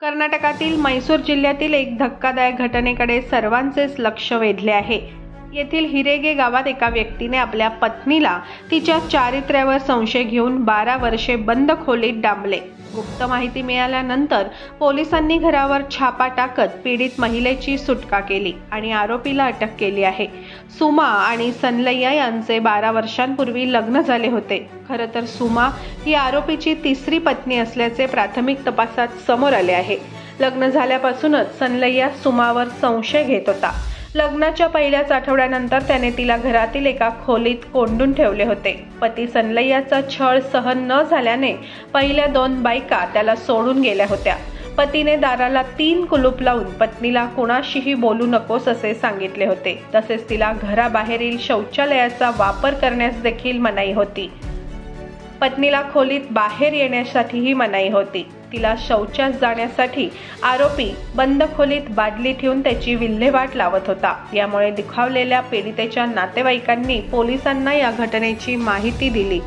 कर्नाटकातील मैसूर जिल्ह्यातील एक धक्कादायक घटनेकडे सर्वांचेच लक्ष वेधले आहे। येथील हिरेगे गावात एका व्यक्तीने आपल्या पत्नीला तिच्या चारित्र्यावर संशय घेऊन 12 वर्षे बंद खोलीत डांबले। गुप्त माहिती मिळाल्यानंतर पोलिसांनी घरावर छापा टाकत पीडित महिलेची सुटका केली आणि आरोपीला अटक केली आहे। सुमा आणि सनलैया यांचे 12 वर्षांपूर्वी लग्न झाले होते। खरं तर सुमा ही आरोपीची तिसरी पत्नी असल्याचे प्राथमिक तपासात समोर आले आहे। लग्न झाल्यापासूनच सनलैया सुमावर संशय घेत होता। लग्नाच्या पहिल्याच आठवड्यानंतर त्याने तिला घरातील एका खोलीत कोंडून ठेवले होते। पती सनलैयाचा छळ सहन न झाल्याने पहिल्या 2 बायका त्याला सोडून गेल्या होत्या। पतीने दाराला 3 कुलूप लावून पत्नीला कोणाशीही बोलू नकोस असे सांगितले होते। तसेच तिला घराबाहेरील शौचालयाचा वापर करण्यास देखील मनाई होती। पत्नीला खोलीत बाहेर येण्यासाठीही मनाई होती। तिला शौचास जाण्यासाठी आरोपी बंद खोलीत बादली ठेवून त्याची विल्हेवाट लावत होता। यामुळे दुखावलेल्या पीडितेच्या नातेवाईकांनी पोलिसांना या घटनेची माहिती दिली।